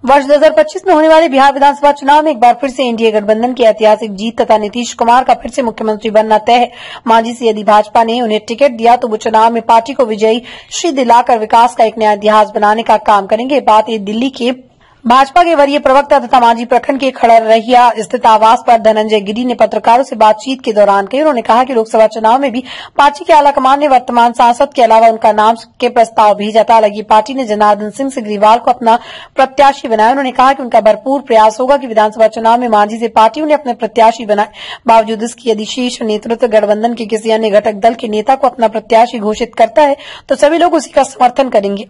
वर्ष 2025 में होने वाले बिहार विधानसभा चुनाव में एक बार फिर से एनडीए गठबंधन की ऐतिहासिक जीत तथा नीतीश कुमार का फिर से मुख्यमंत्री बनना तय है। मांझी से यदि भाजपा ने उन्हें टिकट दिया तो वो चुनाव में पार्टी को विजयी श्री दिलाकर विकास का एक नया इतिहास बनाने का काम करेंगे। बात ये दिल्ली के भाजपा के वरीय प्रवक्ता तथा मांझी प्रखंड के खड़रहिया स्थित आवास पर धनंजय गिरी ने पत्रकारों से बातचीत के दौरान कही। उन्होंने कहा कि लोकसभा चुनाव में भी पार्टी के आलाकमान ने वर्तमान सांसद के अलावा उनका नाम के प्रस्ताव भेजा था। हालांकि पार्टी ने जनार्दन सिंह सिग्रीवाल को अपना प्रत्याशी बनाया। उन्होंने कहा कि उनका भरपूर प्रयास होगा कि विधानसभा चुनाव में मांझी से पार्टी उन्हें अपने प्रत्याशी बनाए। बावजूद इसकी यदि शीर्ष नेतृत्व गठबंधन के किसी अन्य घटक दल के नेता को अपना प्रत्याशी घोषित करता है तो सभी लोग उसी का समर्थन करेंगे।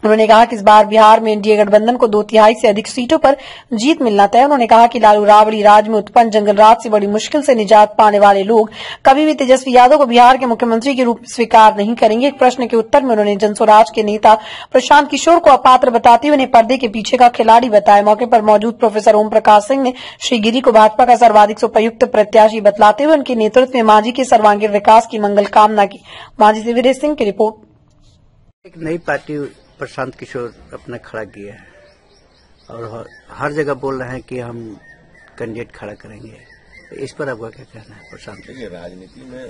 उन्होंने कहा कि इस बार बिहार में एनडीए गठबंधन को 2/3 से अधिक सीटों पर जीत मिलना तय। उन्होंने कहा कि लालू राबड़ी राज में उत्पन्न जंगलराज से बड़ी मुश्किल से निजात पाने वाले लोग कभी भी तेजस्वी यादव को बिहार के मुख्यमंत्री के रूप में स्वीकार नहीं करेंगे। एक प्रश्न के उत्तर में उन्होंने जनस्वराज के नेता प्रशांत किशोर को अपात्र बताते हुए उन्हें पर्दे के पीछे का खिलाड़ी बताया। मौके पर मौजूद प्रोफेसर ओम प्रकाश सिंह ने श्री गिरी को भाजपा का सर्वाधिक उपयुक्त प्रत्याशी बतलाते हुए उनके नेतृत्व में मांझी के सर्वांगीण विकास की मंगल कामना की। मांझी से वीरेश सिंह की रिपोर्ट। एक नई पार्टी प्रशांत किशोर अपने खड़ा किया है और हर जगह बोल रहे हैं कि हम कैंडिडेट खड़ा करेंगे। इस पर आपका क्या कहना है प्रशांत? देखिए, राजनीति में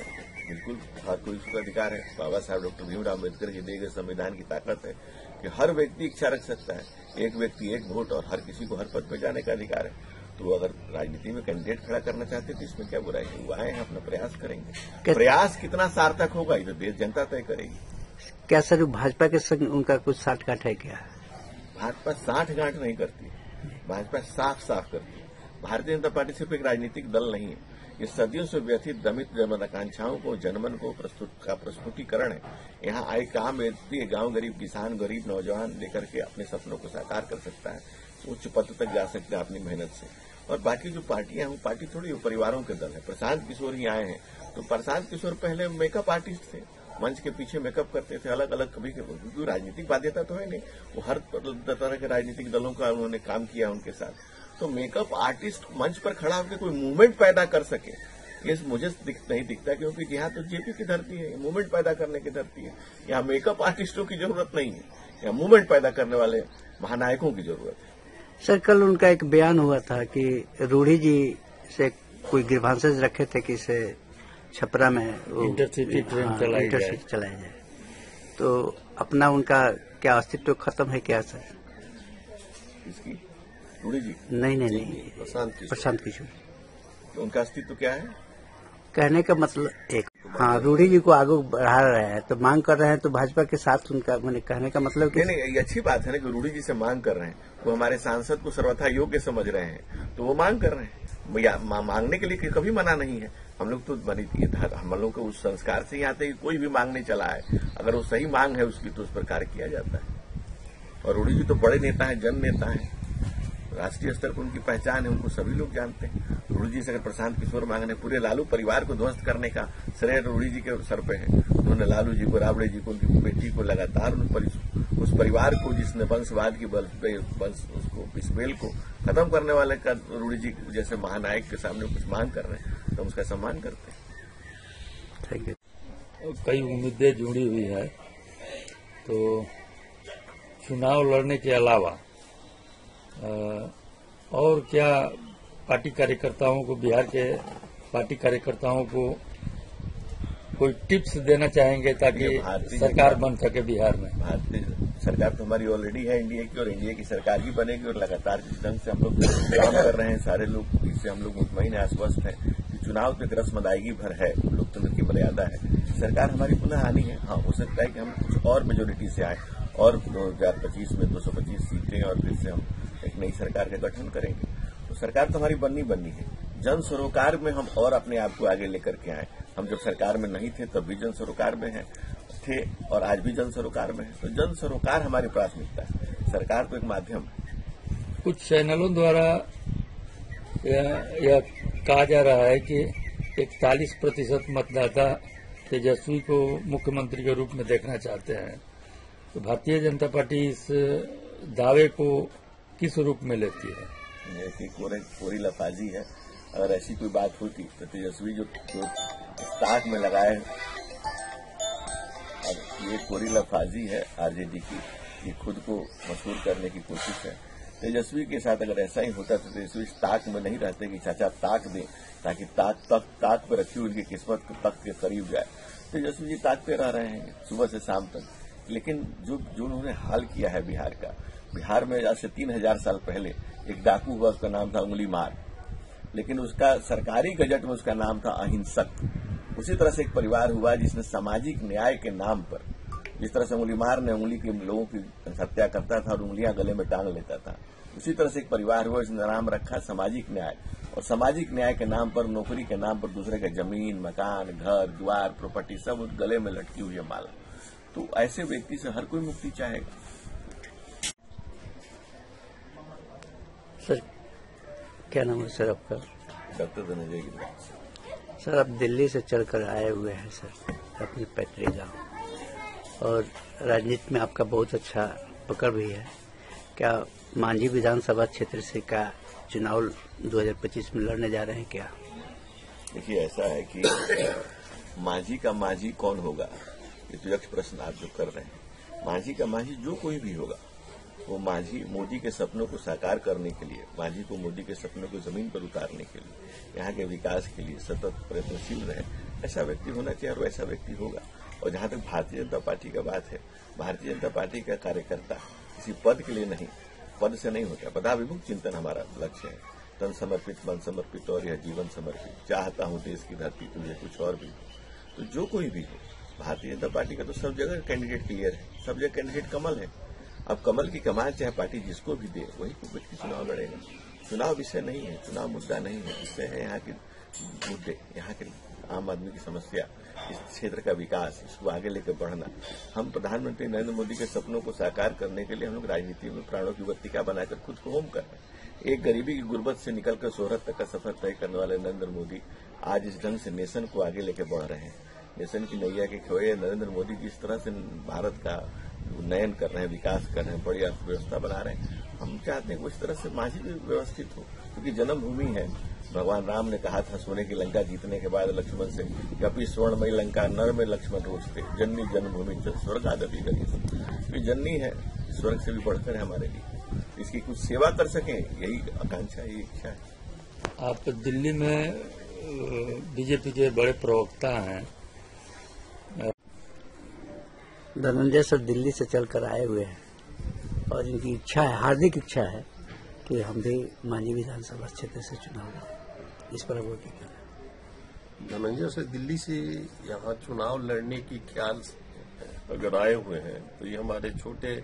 बिल्कुल हर कोई उसका अधिकार है। बाबा साहब डॉक्टर भीमराव अम्बेडकर के दिए गए संविधान की ताकत है कि हर व्यक्ति इच्छा रख सकता है, एक व्यक्ति एक वोट, और हर किसी को हर पद पर जाने का अधिकार है। तो अगर राजनीति में कैंडिडेट खड़ा करना चाहते तो इसमें क्या बुराई है? वो आए हैं, अपना प्रयास करेंगे। प्रयास कितना सार्थक होगा ये तो देश जनता तय करेगी। क्या सर भाजपा के संग उनका कुछ साठगांठ है क्या? भाजपा साठगांठ नहीं करती, भाजपा साफ साफ करती है। भारतीय जनता पार्टी सिर्फ एक राजनीतिक दल नहीं है, ये सदियों से व्यथित दमित जनआकांक्षाओं को, जनमन को प्रस्तुतिकरण है। यहाँ आए काम व्यक्ति गांव गरीब किसान, गरीब नौजवान लेकर के अपने सपनों को साकार कर सकता है, उच्च पद तक जा सकता है अपनी मेहनत से। और बाकी जो पार्टियां हैं वो पार्टी थोड़ी परिवारों के दल है। प्रशांत किशोर ही आए हैं तो प्रशांत किशोर पहले मेकअप आर्टिस्ट थे, मंच के पीछे मेकअप करते थे अलग अलग। कभी क्योंकि राजनीतिक बाध्यता तो है नहीं, वो हर तरह के राजनीतिक दलों का उन्होंने काम किया उनके साथ। तो मेकअप आर्टिस्ट मंच पर खड़ा होकर कोई मूवमेंट पैदा कर सके ये मुझे नहीं दिखता, क्योंकि यहाँ तो जेपी की धरती है, मूवमेंट पैदा करने की धरती है। यहाँ मेकअप आर्टिस्टों की जरूरत नहीं है, यहाँ मूवमेंट पैदा करने वाले महानायकों की जरूरत है। सर कल उनका एक बयान हुआ था कि रूढ़ी जी से कोई ग्रीवांसेस रखे थे कि इसे छपरा में इंटरसिटी ट्रेन चलाई जाए, तो अपना उनका क्या अस्तित्व खत्म है क्या सर? इसकी रूढ़ी जी? नहीं, प्रशांत किशोर। तो उनका अस्तित्व क्या है? कहने का मतलब एक रूढ़ी जी को आगे बढ़ा रहे हैं तो मांग कर रहे हैं, तो भाजपा के साथ उनका मैंने कहने का मतलब नहीं, ये अच्छी बात है ना कि रूढ़ी जी से मांग कर रहे हैं। वो हमारे सांसद को सर्वथा योग्य समझ रहे हैं तो वो मांग कर रहे हैं। मांगने के लिए कभी मना नहीं है। हम लोग तो हम लोग को उस संस्कार से ही आते हैं कि कोई भी मांग नहीं चला है, अगर वो सही मांग है उसकी तो उस पर कार्य किया जाता है। और रूढ़ी जी तो बड़े नेता है, जन नेता है, राष्ट्रीय स्तर पर उनकी पहचान है, उनको सभी लोग जानते हैं। रूढ़ी जी से अगर प्रशांत किशोर मांगने पूरे लालू परिवार को ध्वस्त करने का श्रेय रूढ़ी जी के सर पे है। उन्होंने लालू जी को, राबड़े जी को, उनकी बेटी को लगातार उस परिवार को जिसने वंशवाद की उसको इस बेल को खत्म करने वाले का रूढ़ी जी जैसे महानायक के सामने कुछ मांग कर रहे हैं तो उसका सम्मान करते हैं। Thank you. कई उम्मीदें जुड़ी हुई है, तो चुनाव लड़ने के अलावा और क्या पार्टी कार्यकर्ताओं को, बिहार के पार्टी कार्यकर्ताओं को कोई टिप्स देना चाहेंगे ताकि सरकार बन सके बिहार में? भारतीय सरकार तो हमारी ऑलरेडी है एनडीए की, और एनडीए की सरकार ही बनेगी। और लगातार जिस ढंग से हम लोग काम कर रहे हैं सारे लोग, इससे हम लोग मुतमईन है, आश्वस्त है कि चुनाव तो एक रस्म अदायगी भर है, लोकतंत्र की मर्यादा है। सरकार हमारी पुनः आनी है। हाँ, हो सकता है कि हम कुछ और मेजोरिटी से आए और 2025 में 225 सीटें और फिर से हम एक नई सरकार का गठन करेंगे। तो सरकार तो हमारी बननी है। जन सरोकार में हम और अपने आप को आगे लेकर के आए। हम जब सरकार में नहीं थे तब भी जन सरोकार में थे और आज भी जन सरोकार में है। तो जन सरोकार हमारी प्राथमिकता है, सरकार तो एक माध्यम है। कुछ चैनलों द्वारा यह कहा जा रहा है कि 41% मतदाता तेजस्वी को मुख्यमंत्री के रूप में देखना चाहते हैं, तो भारतीय जनता पार्टी इस दावे को किस रूप में लेती है? ऐसी कोरी लफाजी है। अगर ऐसी कोई बात होती तो तेजस्वी जो स्टाक में लगाए, अब ये कोरी लफाजी है आरजेडी की, ये खुद को मशहूर करने की कोशिश है। तेजस्वी के साथ अगर ऐसा ही होता तो तेजस्वी ताक में नहीं रहते कि चाचा ताक दें ताकि ताक पे रखी हुई उनकी किस्मत तक के करीब जाए। तेजस्वी जी ताक पे रह रहे हैं सुबह से शाम तक। लेकिन जो उन्होंने हाल किया है बिहार का, बिहार में आज से 3000 साल पहले एक डाकू हुआ, उसका नाम था उंगली मार, लेकिन उसका सरकारी गजट में उसका नाम था अहिंसक। उसी तरह से एक परिवार हुआ जिसने सामाजिक न्याय के नाम पर, जिस तरह से उंगली मार ने उंगली के लोगों की हत्या करता था और उंगलियां गले में टांग लेता था, उसी तरह से एक परिवार हुआ जिसने नाम रखा सामाजिक न्याय। और सामाजिक न्याय के नाम पर, नौकरी के नाम पर दूसरे के जमीन, मकान, घर द्वार, प्रॉपर्टी सब गले में लटकी हुई है माला। तो ऐसे व्यक्ति से हर कोई मुक्ति चाहेगा। सर क्या नाम है सर आपका? डॉक्टर धनंजय गिरी। सर आप दिल्ली से चलकर आए हुए हैं सर अपनी पैतृक गांव, और राजनीति में आपका बहुत अच्छा पकड़ भी है। क्या मांझी विधानसभा क्षेत्र से का चुनाव 2025 में लड़ने जा रहे हैं क्या? देखिए ऐसा है कि मांझी का मांझी कौन होगा, ये तो यक्ष प्रश्न आप जो कर रहे हैं। मांझी का मांझी जो कोई भी होगा, वो मांझी मोदी के सपनों को साकार करने के लिए, मांझी को मोदी के सपनों को जमीन पर उतारने के लिए, यहाँ के विकास के लिए सतत प्रयत्नशील रहे, ऐसा व्यक्ति होना चाहिए और वैसा व्यक्ति होगा। और जहां तक भारतीय जनता पार्टी का बात है, भारतीय जनता पार्टी का कार्यकर्ता किसी पद के लिए नहीं, पद से नहीं होता। पदाभिमुख चिंतन हमारा लक्ष्य है। तन समर्पित, मन समर्पित और यह जीवन समर्पित। चाहता हूं देश की धरती तुझे कुछ और भी हो। तो जो कोई भी हो, भारतीय जनता पार्टी का तो सब जगह कैंडिडेट क्लियर है, सब जगह कैंडिडेट कमल है। अब कमल की कमान चाहे पार्टी जिसको भी दे, वही व्यक्ति चुनाव लड़ेगा। चुनाव विषय नहीं है, चुनाव मुद्दा नहीं है। विषय है यहाँ के मुद्दे, यहाँ के आम आदमी की समस्या, इस क्षेत्र का विकास, इसको आगे लेकर बढ़ना। हम प्रधानमंत्री नरेंद्र मोदी के सपनों को साकार करने के लिए हम लोग राजनीति में प्राणों की वर्तिका बनाकर खुद को होम कर रहे हैं। एक गरीबी की गुर्बत से निकलकर शोहरत तक का सफर तय करने वाले नरेंद्र मोदी आज इस ढंग से नेशन को आगे लेकर बढ़ रहे हैं। नेशन की नैया के खोए नरेंद्र मोदी जिस तरह से भारत का उन्नयन कर रहे हैं, विकास कर रहे हैं, बड़ी अर्थव्यवस्था बना रहे हैं। हम चाहते हैं उस तरह से मांझी भी व्यवस्थित हो, क्योंकि जन्मभूमि है। भगवान राम ने कहा था सोने की लंका जीतने के बाद लक्ष्मण से, कपि स्वर्णमयी लंका नर में लक्ष्मण रोजते, जननी जन्मभूमि स्वर्ग आदपि गई। ये जननी है, स्वर्ग से भी बढ़कर है हमारे लिए। इसकी कुछ सेवा कर सकें, यही आकांक्षा, यही इच्छा है। आप दिल्ली में बीजेपी के बड़े प्रवक्ता हैं। धनंजय सर दिल्ली से चलकर आए हुए हैं और इनकी इच्छा है, हार्दिक इच्छा है कि हम भी मांझी विधानसभा क्षेत्र से चुनाव लड़ें। इस पर वो क्या कहना? धनंजय सर दिल्ली से यहाँ चुनाव लड़ने की ख्याल अगर आए हुए हैं तो ये हमारे छोटे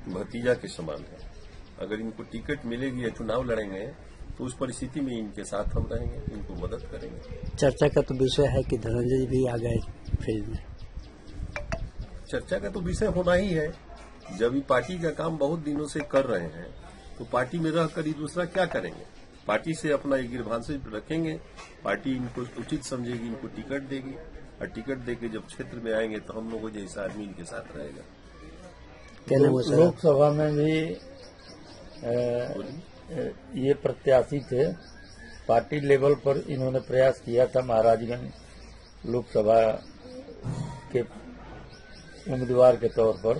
भतीजा के समान है। अगर इनको टिकट मिलेगी या चुनाव लड़ेंगे तो उस परिस्थिति में इनके साथ हम रहेंगे, इनको मदद करेंगे। चर्चा का तो विषय है कि धनंजय जी भी आ गए फील्ड में। चर्चा का तो विषय होना ही है। जब ये पार्टी का काम बहुत दिनों से कर रहे हैं तो पार्टी में रहकर ही दूसरा क्या करेंगे। पार्टी से अपना एक गिरभांस रखेंगे, पार्टी इनको उचित समझेगी, इनको टिकट देगी और टिकट देके जब क्षेत्र में आएंगे तो हम लोगों जैसा आदमी इनके साथ रहेगा। लोकसभा में भी ये प्रत्याशी थे, पार्टी लेवल पर इन्होंने प्रयास किया था महाराजगंज लोकसभा के उम्मीदवार के तौर पर।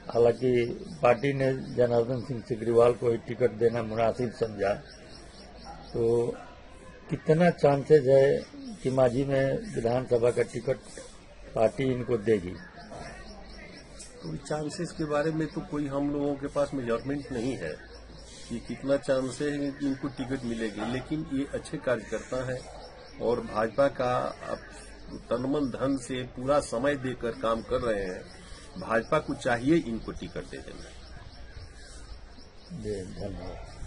हालांकि पार्टी ने जनार्दन सिंह सिग्रीवाल को ही टिकट देना मुनासिब समझा। तो कितना चांसेज है कि मांझी में विधानसभा का टिकट पार्टी इनको देगी? तो चांसेस के बारे में तो कोई हम लोगों के पास मेजरमेंट नहीं है कि कितना चांसेस है कि इनको टिकट मिलेगी, लेकिन ये अच्छे कार्यकर्ता है और भाजपा का तन मन धन से पूरा समय देकर काम कर रहे हैं। भाजपा को चाहिए इनको टिकट दे देना। धन्यवाद।